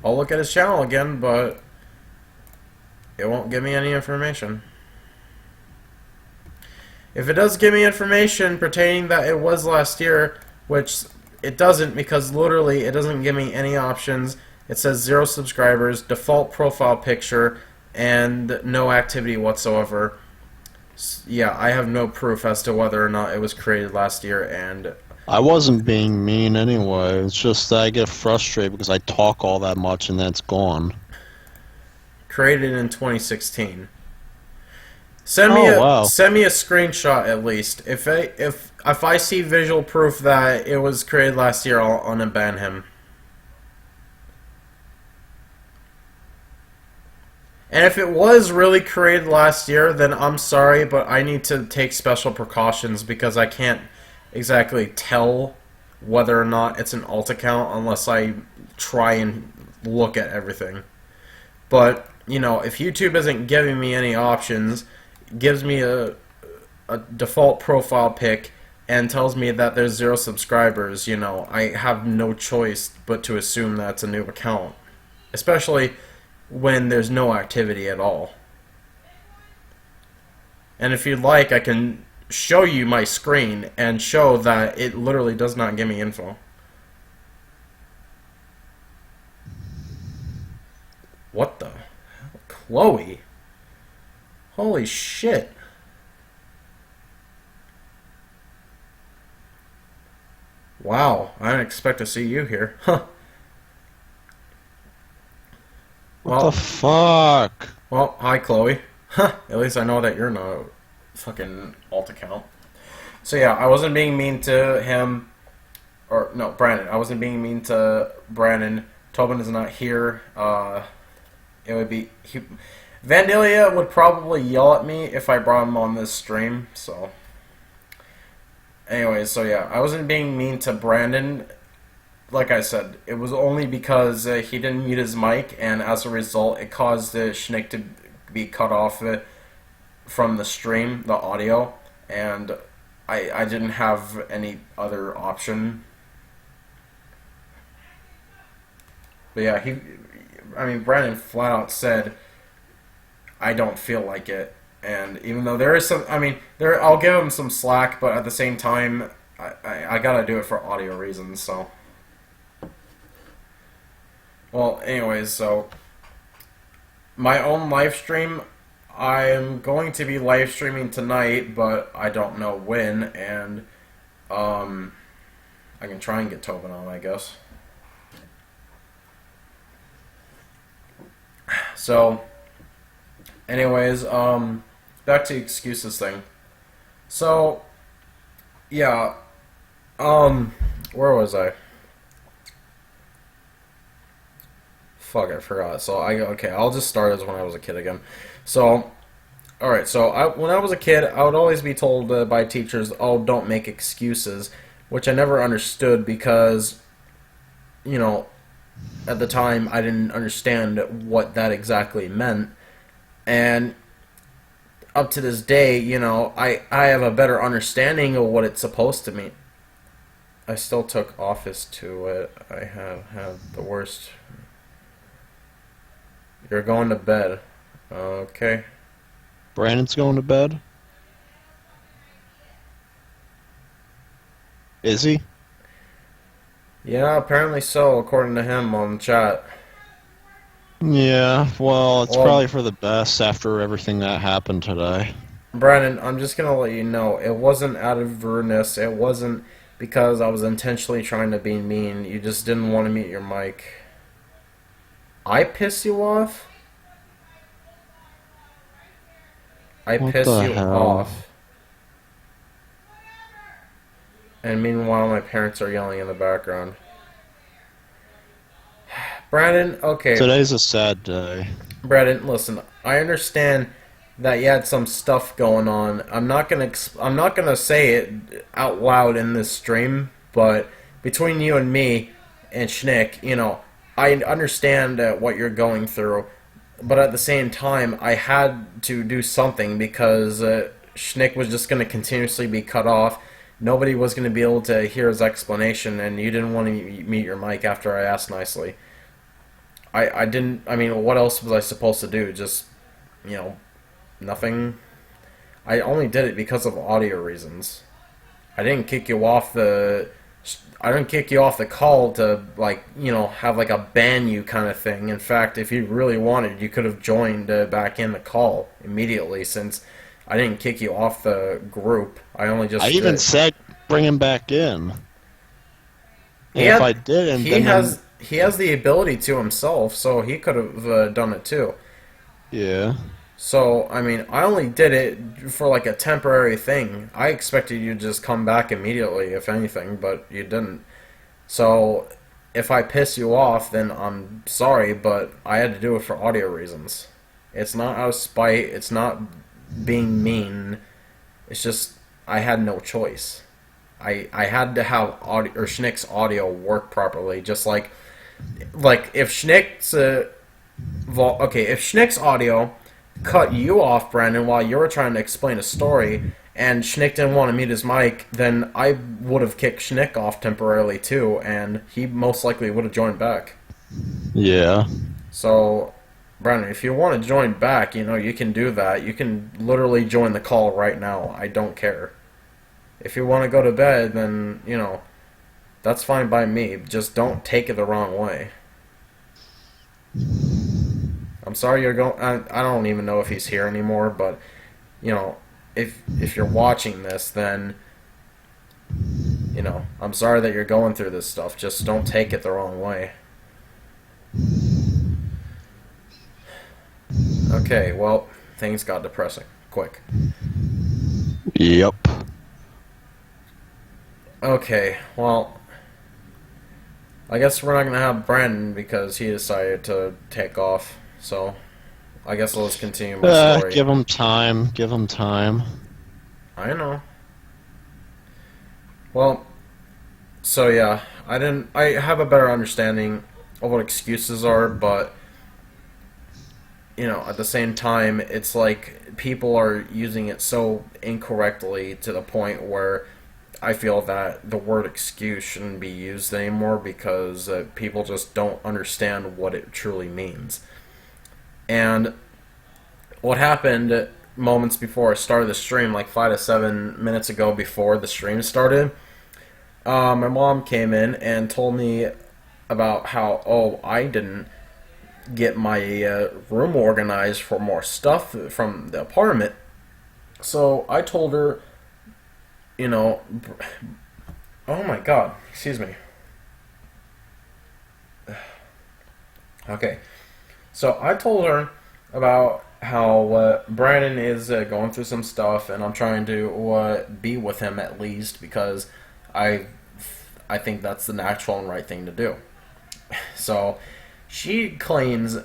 I'll look at his channel again, but it won't give me any information. If it does give me information pertaining that it was last year, which it doesn't, because literally it doesn't give me any options. It says 0 subscribers, default profile picture, and no activity whatsoever. Yeah, I have no proof as to whether or not it was created last year, and I wasn't being mean anyway. It's just that I get frustrated because I talk all that much and then it's gone. created in 2016. Send me a screenshot at least. If I see visual proof that it was created last year, I'll unban him. And if it was really created last year, then I'm sorry, but I need to take special precautions because I can't exactly tell whether or not it's an alt account unless I try and look at everything. But, you know, if YouTube isn't giving me any options, gives me a default profile pic and tells me that there's 0 subscribers, you know, I have no choice but to assume that's a new account. Especially when there's no activity at all. And if you'd like, I can show you my screen and show that it literally does not give me info. What the? Chloe? Holy shit. Wow, I didn't expect to see you here. Huh. What the fuck? Well, hi Chloe. Huh, at least I know that you're not a fucking alt account. So yeah, I wasn't being mean to him. Or, no, Brandon. I wasn't being mean to Brandon. Tobin is not here. It would be... Vandalia would probably yell at me if I brought him on this stream, so... Anyways, so yeah, I wasn't being mean to Brandon. Like I said, it was only because he didn't mute his mic, and as a result, it caused the Shnick to be cut off from the stream, the audio, and I didn't have any other option. But yeah, Brandon flat out said, I don't feel like it. And even though there is some, I'll give him some slack, but at the same time, I gotta do it for audio reasons, so. Well, anyways, so, my own live stream, I'm going to be live streaming tonight, but I don't know when, and, I can try and get Tobin on, I guess. So, anyways, back to excuses thing. So, yeah, where was I? Fuck, I forgot. So, okay, I'll just start as when I was a kid again. So, alright, so when I was a kid, I would always be told by teachers, oh, don't make excuses, which I never understood because, you know, at the time, I didn't understand what that exactly meant. And up to this day, you know, I have a better understanding of what it's supposed to mean. I still took Office to it. I have had the worst. You're going to bed. Okay. Brandon's going to bed? Is he? Yeah, apparently so, according to him on the chat. Yeah, well, it's probably for the best after everything that happened today. Brandon, I'm just gonna let you know, it wasn't out of rudeness, it wasn't because I was intentionally trying to be mean, you just didn't want to mute your mic. I piss you off? I piss you off. And meanwhile, my parents are yelling in the background. Brandon, okay. Today's a sad day. Brandon, listen. I understand that you had some stuff going on. I'm not gonna say it out loud in this stream, but between you and me and Shnick, you know, I understand what you're going through, but at the same time, I had to do something because Shnick was just going to continuously be cut off. Nobody was going to be able to hear his explanation, and you didn't want to mute your mic after I asked nicely. I didn't. I mean, what else was I supposed to do? Just, you know, nothing. I only did it because of audio reasons. I didn't kick you off the call to, like, you know, have like a ban you kind of thing. In fact, if you really wanted, you could have joined back in the call immediately, since I didn't kick you off the group. I only just. I even said bring him back in. And If I didn't, he has the ability to himself, so he could have done it too. Yeah. So, I mean, I only did it for like a temporary thing. I expected you to just come back immediately, if anything, but you didn't. So, if I piss you off, then I'm sorry, but I had to do it for audio reasons. It's not out of spite, it's not being mean, it's just I had no choice. I had to have audio, or Shnick's audio work properly, just like if Shnick's if Shnick's audio cut you off, Brandon, while you were trying to explain a story, and Shnick didn't want to mute his mic, then I would have kicked Shnick off temporarily too, and he most likely would have joined back. Yeah. So, Brandon, if you want to join back, you know, you can do that. You can literally join the call right now. I don't care. If you want to go to bed, then, you know, that's fine by me. Just don't take it the wrong way. I'm sorry you're going. I don't even know if he's here anymore, but, you know, if you're watching this, then, you know, I'm sorry that you're going through this stuff. Just don't take it the wrong way. Okay, well, things got depressing quick. Yep. Okay, well, I guess we're not going to have Brandon because he decided to take off. So, I guess let's continue my story. Give him time. Give him time. I know. Well, so yeah, I have a better understanding of what excuses are, but, you know, at the same time, it's like people are using it so incorrectly to the point where I feel that the word excuse shouldn't be used anymore because people just don't understand what it truly means. And what happened moments before I started the stream, like 5 to 7 minutes ago before the stream started, my mom came in and told me about how, I didn't get my room organized for more stuff from the apartment. So I told her, you know, oh my god, excuse me. Okay, so I told her about how Brandon is going through some stuff, and I'm trying to be with him at least because I think that's the natural and right thing to do. So she claims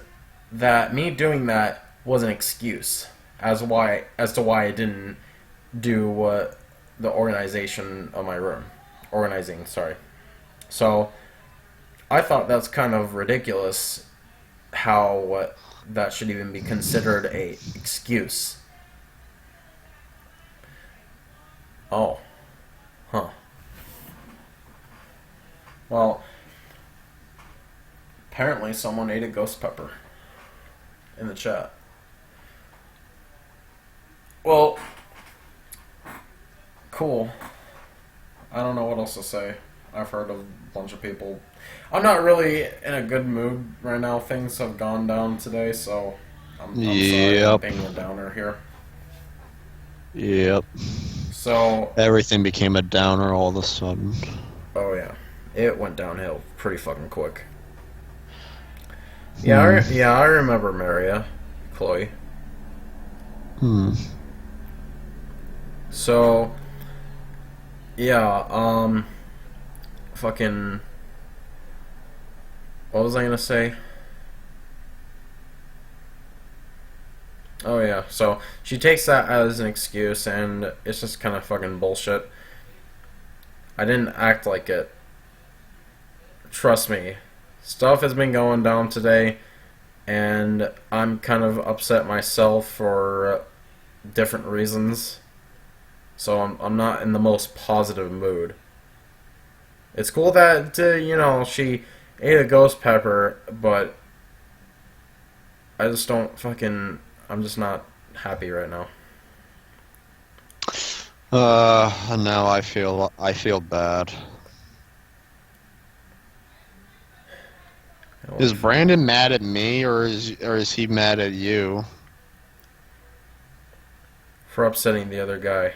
that me doing that was an excuse as to why I didn't do the organization of my room. Organizing, sorry. So, I thought that's kind of ridiculous how that should even be considered a excuse. Oh. Huh. Well, apparently someone ate a ghost pepper in the chat. Well, cool. I don't know what else to say. I've heard of a bunch of people. I'm not really in a good mood right now. Things have gone down today, so I'm sorry I'm being a downer here. Yep. So everything became a downer all of a sudden. Oh yeah, it went downhill pretty fucking quick. Yeah, I remember Maria, Chloe. So, yeah, fucking, what was I gonna say? Oh yeah, so she takes that as an excuse, and it's just kind of fucking bullshit. I didn't act like it. trust me, stuff has been going down today, and I'm kind of upset myself for different reasons. So I'm not in the most positive mood. It's cool that, you know, she ate a ghost pepper, but I just don't fucking... I'm just not happy right now. Now I feel bad. Is Brandon mad at me, or is he mad at you? For upsetting the other guy.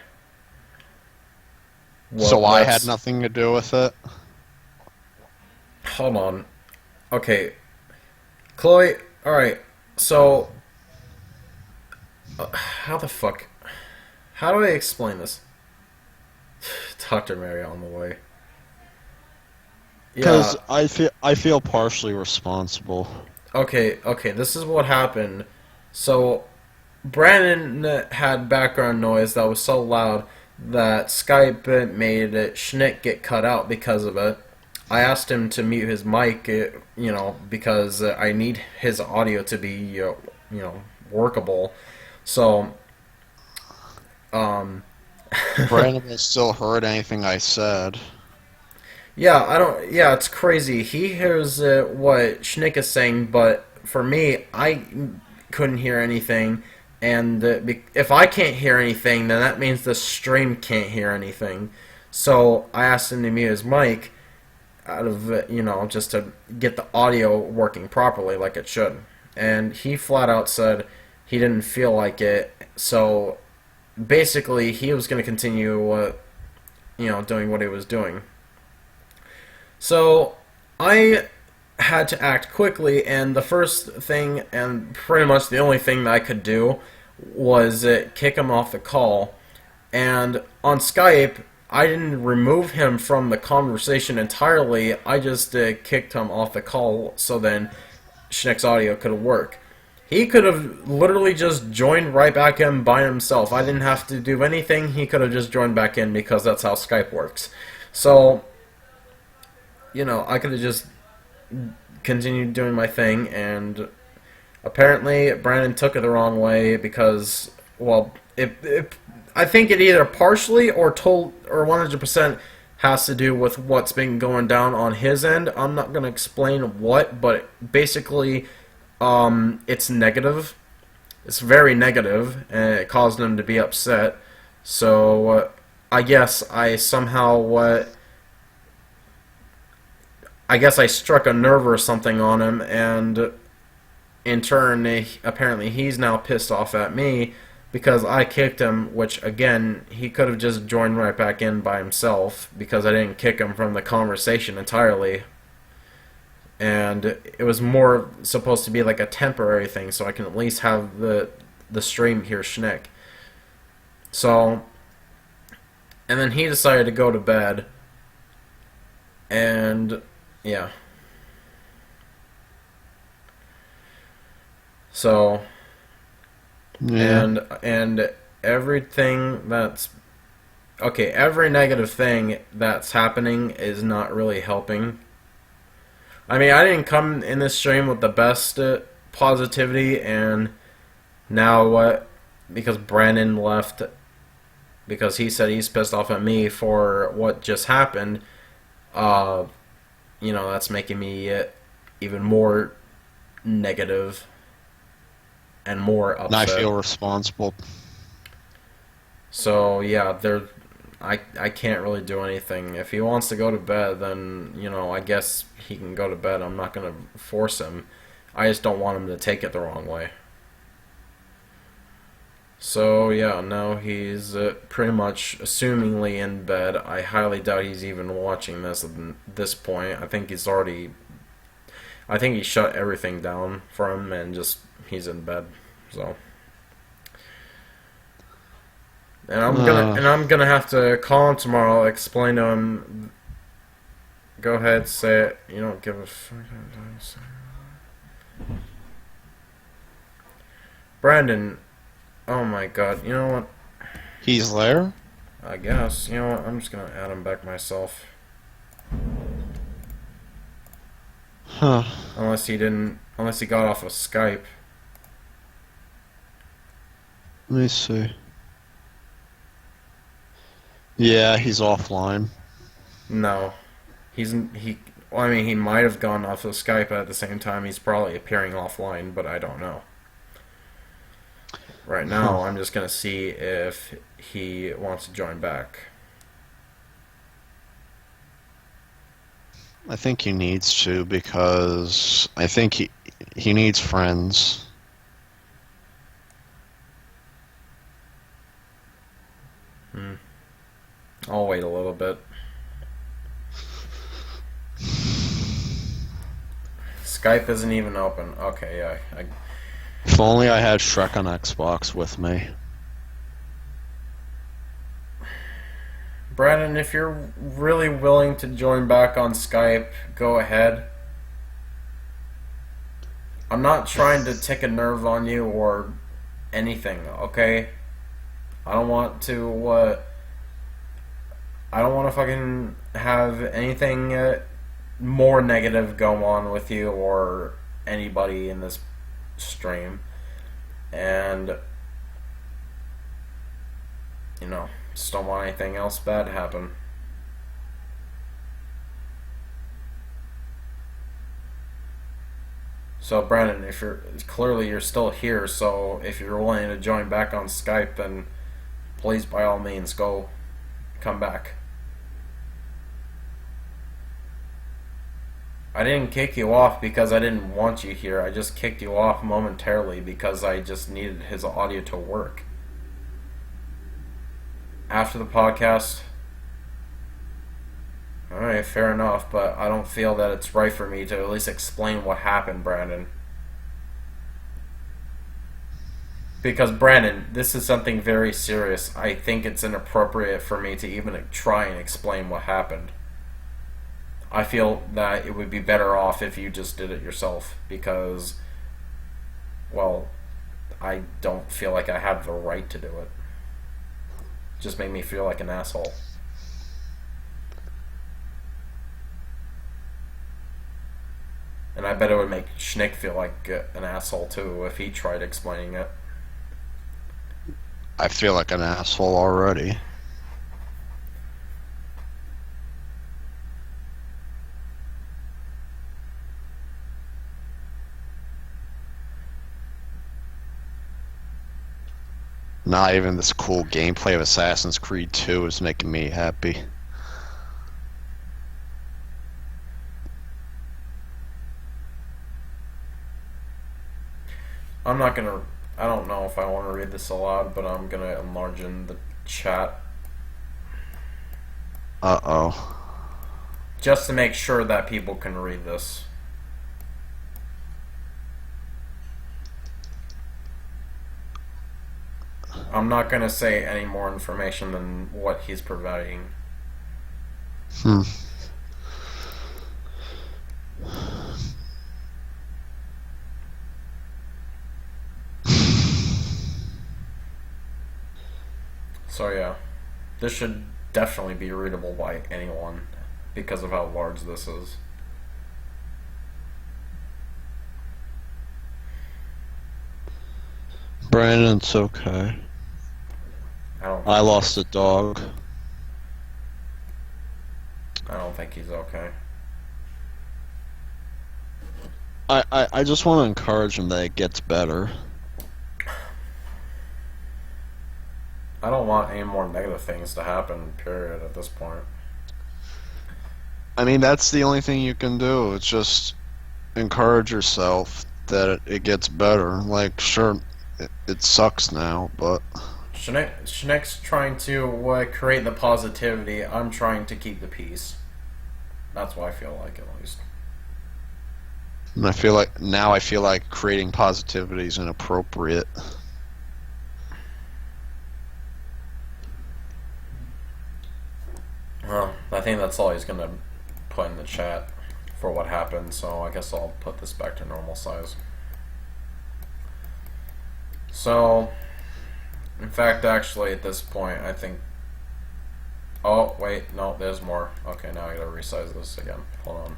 Well, So I had nothing to do with it? Hold on. Okay. Chloe, alright, so... how the fuck... How do I explain this? Dr. Mary on the way. Because I feel partially responsible. Okay, this is what happened. So, Brandon had background noise that was so loud that Skype made Shnick get cut out because of it. I asked him to mute his mic, you know, because I need his audio to be, you know, workable. So, Brandon will still heard anything I said. yeah, I don't. Yeah, it's crazy. He hears what Shnick is saying, but for me, I couldn't hear anything. And if I can't hear anything, then that means the stream can't hear anything. So I asked him to mute his mic, out of you know, just to get the audio working properly like it should. And he flat out said he didn't feel like it. So basically, he was going to continue, you know, doing what he was doing. So I had to act quickly, and the first thing, and pretty much the only thing that I could do, was kick him off the call. And on Skype, I didn't remove him from the conversation entirely. I just kicked him off the call so then Shnick's audio could work. He could have literally just joined right back in by himself. I didn't have to do anything. He could have just joined back in because that's how Skype works. So, you know, I could have just continued doing my thing, and apparently Brandon took it the wrong way because, well, I think it either partially or 100% has to do with what's been going down on his end. I'm not going to explain what, but basically it's negative. It's very negative, and it caused him to be upset. So I guess I somehow I guess I struck a nerve or something on him, and in turn, apparently he's now pissed off at me because I kicked him, which, again, he could have just joined right back in by himself because I didn't kick him from the conversation entirely. And it was more supposed to be like a temporary thing, so I can at least have the stream hear Shnick. So, and then he decided to go to bed, and yeah. So, Yeah. and everything that's okay, every negative thing that's happening is not really helping. I mean, I didn't come in this stream with the best positivity, and now what? Because Brandon left, because he said he's pissed off at me for what just happened. You know, that's making me even more negative and more upset. And I feel responsible. So yeah, I can't really do anything. If he wants to go to bed, then, you know, I guess he can go to bed. I'm not going to force him. I just don't want him to take it the wrong way. So yeah, now he's pretty much assumingly in bed. I highly doubt he's even watching this at this point. I think he shut everything down for him and just he's in bed. So, and I'm gonna have to call him tomorrow, explain to him. Go ahead, say it. You don't give a fuck. Brandon. Oh my god, you know what? He's there? I guess. You know what? I'm just gonna add him back myself. Huh. Unless he got off of Skype. Let me see. Yeah, he's offline. No. Well, I mean, he might have gone off of Skype, but at the same time, he's probably appearing offline, but I don't know. Right now, I'm just going to see if he wants to join back. I think he needs to because I think he needs friends. I'll wait a little bit. Skype isn't even open. Okay, yeah. If only I had Shrek on Xbox with me. Brandon, if you're really willing to join back on Skype, go ahead. I'm not trying to tick a nerve on you or anything, okay? I don't want to fucking have anything more negative go on with you or anybody in this stream. And, you know, just don't want anything else bad to happen. So, Brandon, if you're still here, so if you're willing to join back on Skype, then please, by all means, come back. I didn't kick you off because I didn't want you here. I just kicked you off momentarily because I just needed his audio to work. After the podcast, alright, fair enough, but I don't feel that it's right for me to at least explain what happened, Brandon. Because, Brandon, this is something very serious. I think it's inappropriate for me to even try and explain what happened. I feel that it would be better off if you just did it yourself because, well, I don't feel like I have the right to do it. Just made me feel like an asshole. And I bet it would make Shnick feel like an asshole too if he tried explaining it. I feel like an asshole already. Not even this cool gameplay of Assassin's Creed 2 is making me happy. I don't know if I want to read this aloud, but I'm gonna enlarge in the chat. Uh-oh. Just to make sure that people can read this. I'm not gonna say any more information than what he's providing. So yeah, this should definitely be readable by anyone because of how large this is. Brandon, it's okay. I lost a dog. I don't think he's okay. I just want to encourage him that it gets better. I don't want any more negative things to happen, period, at this point. I mean, that's the only thing you can do. It's just encourage yourself that it gets better. Like, sure, it sucks now, but... Shnick's trying to create the positivity. I'm trying to keep the peace. That's what I feel like, at least. And I feel like creating positivity is inappropriate. Well, I think that's all he's gonna put in the chat for what happened, so I guess I'll put this back to normal size. So, in fact, actually, at this point, I think... Oh, wait, no, there's more. Okay, now I gotta resize this again. Hold on.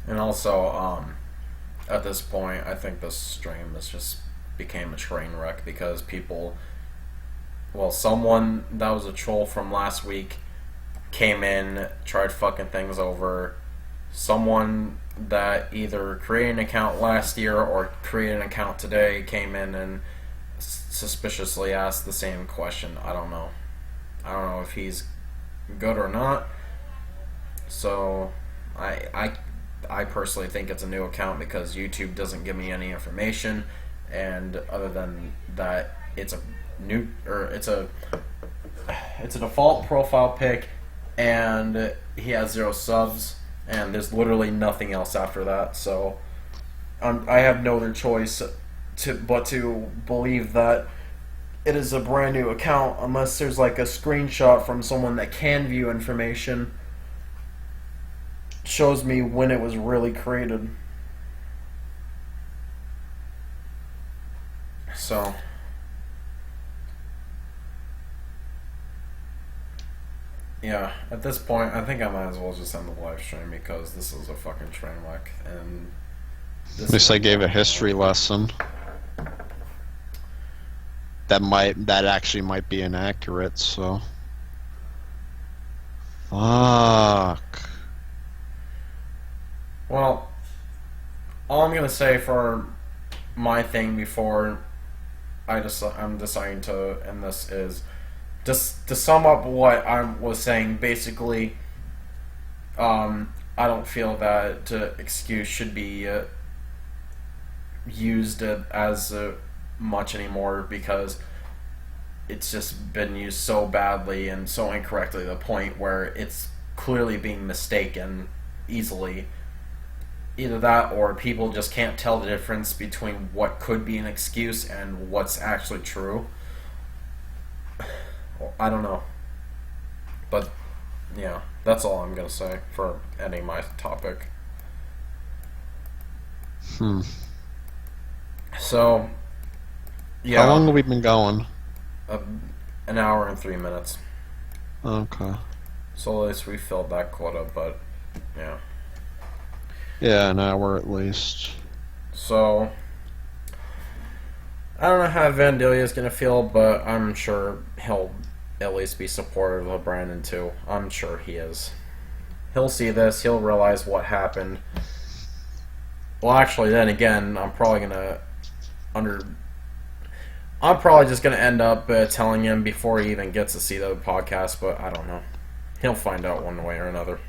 And also, at this point, I think this stream has just became a train wreck because people, well, someone that was a troll from last week came in, tried fucking things over. Someone that either created an account last year or created an account today came in and suspiciously asked the same question. I don't know. I don't know if he's good or not. So, I personally think it's a new account because YouTube doesn't give me any information, and other than that, it's a new, or it's a default profile pic, and he has 0 subs, and there's literally nothing else after that. So I have no other choice but to believe that it is a brand new account, unless there's like a screenshot from someone that can view information, shows me when it was really created. So yeah, at this point, I think I might as well just end the live stream because this is a fucking train wreck, and At least I gave a history lesson. That actually might be inaccurate, so. Fuck. Well, all I'm gonna say for my thing before I'm deciding to end this is, just to sum up what I was saying, basically, I don't feel that excuse should be used as much anymore because it's just been used so badly and so incorrectly to the point where it's clearly being mistaken easily. Either that or people just can't tell the difference between what could be an excuse and what's actually true. I don't know. But, yeah, that's all I'm gonna say for ending my topic. So, yeah. How long have we been going? An hour and 3 minutes. Okay. So at least we filled that quota, but, yeah. Yeah, an hour at least. So, I don't know how Vandelia's gonna feel, but I'm sure he'll at least be supportive of Brandon too. I'm sure he is. He'll see this, he'll realize what happened. Well, actually, then again, I'm probably just gonna end up telling him before he even gets to see the podcast, but I don't know. He'll find out one way or another.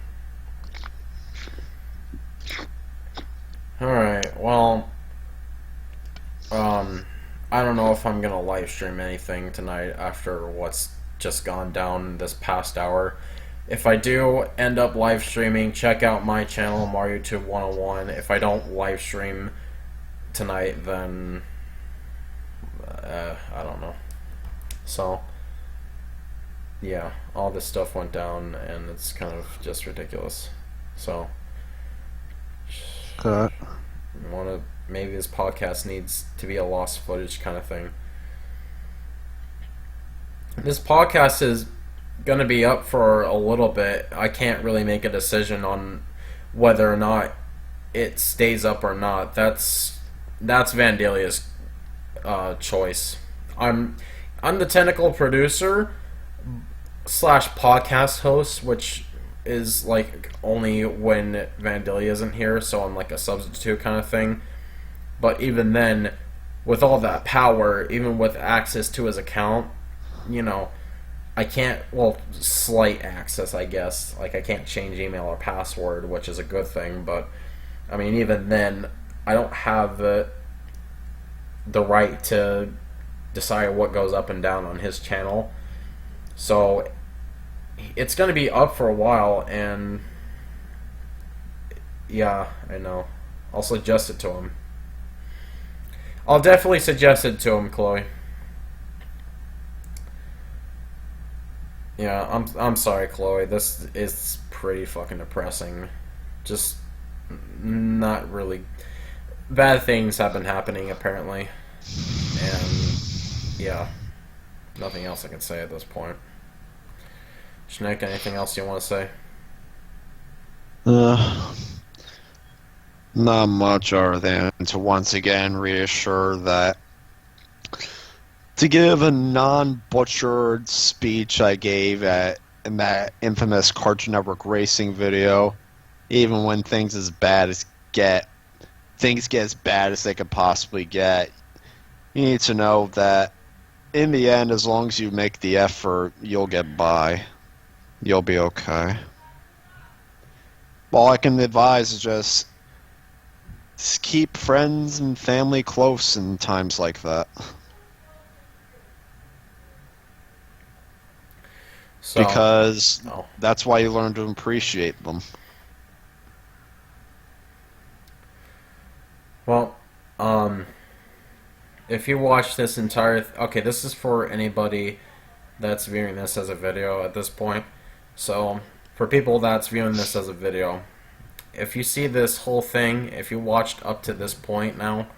Alright, well, I don't know if I'm gonna live stream anything tonight after what's just gone down this past hour. If I do end up live streaming, check out my channel, Mariotube 101. If I don't live stream tonight, then I don't know. So, yeah, all this stuff went down, and it's kind of just ridiculous. So, Okay. maybe this podcast needs to be a lost footage kind of thing. This podcast is gonna be up for a little bit. I can't really make a decision on whether or not it stays up or not. That's Vandelia's choice. I'm the technical producer / podcast host, which is like only when Vandelia isn't here, so I'm like a substitute kind of thing. But even then, with all that power, even with access to his account, you know, I can't, well, slight access, I guess. Like, I can't change email or password, which is a good thing, but, I mean, even then, I don't have the right to decide what goes up and down on his channel. So, it's going to be up for a while, and, yeah, I know. I'll suggest it to him. I'll definitely suggest it to him, Chloe. Yeah, I'm sorry, Chloe. This is pretty fucking depressing. Just not really. Bad things have been happening, apparently. And, yeah. Nothing else I can say at this point. Shnick, anything else you want to say? Not much other than to once again reassure that to give a non-butchered speech I gave in that infamous Cartoon Network racing video, even when things get as bad as they could possibly get, you need to know that in the end, as long as you make the effort, you'll get by. You'll be okay. All I can advise is just keep friends and family close in times like that. So, Because oh. that's why you learn to appreciate them. Well, if you watch this entire... okay, this is for anybody that's viewing this as a video at this point. So, for people that's viewing this as a video, if you see this whole thing, if you watched up to this point now,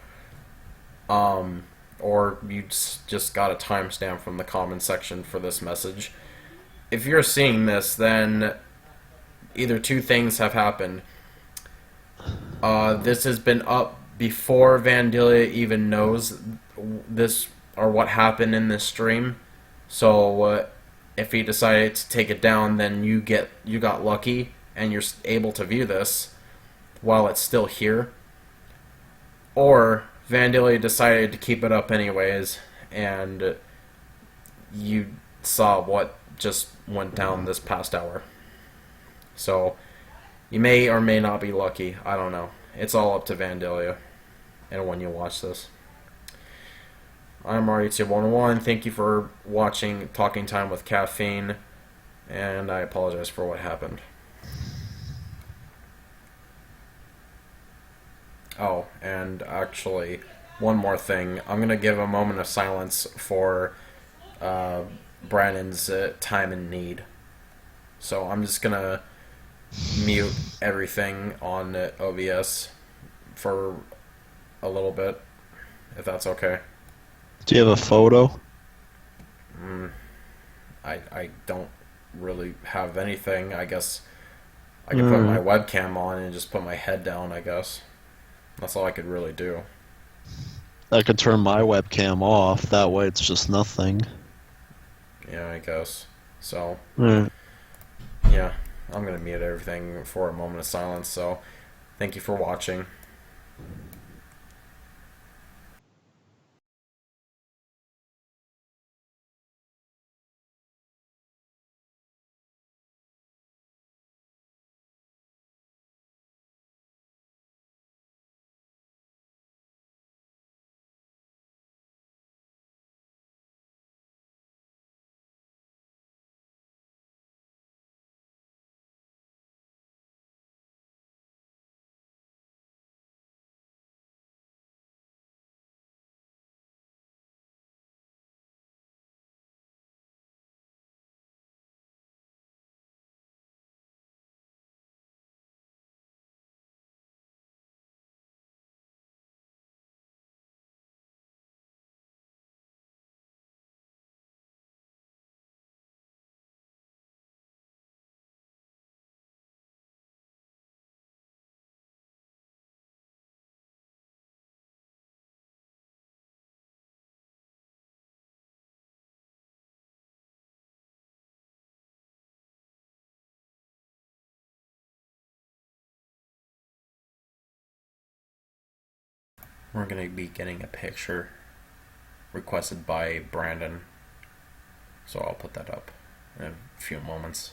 or you just got a timestamp from the comment section for this message, if you're seeing this, then either two things have happened. This has been up before Vandalia even knows this or what happened in this stream. So if he decided to take it down, then you got lucky and you're able to view this while it's still here. Or Vandalia decided to keep it up anyways, and you saw what just went down this past hour. So you may or may not be lucky. I don't know. It's all up to Vandalia and when you watch this. I'm Mariotube 101. Thank you for watching Talking Time with Caffeine, and I apologize for what happened. Oh, and actually, one more thing. I'm going to give a moment of silence for Brandon's time in need. So I'm just going to mute everything on OBS for a little bit, if that's okay. Do you have a photo? I don't really have anything. I guess I could put my webcam on and just put my head down, I guess. That's all I could really do. I could turn my webcam off. That way it's just nothing. Yeah, I guess. So, Mm. yeah, I'm going to mute everything for a moment of silence. So, thank you for watching. We're going to be getting a picture requested by Brandon. So I'll put that up in a few moments.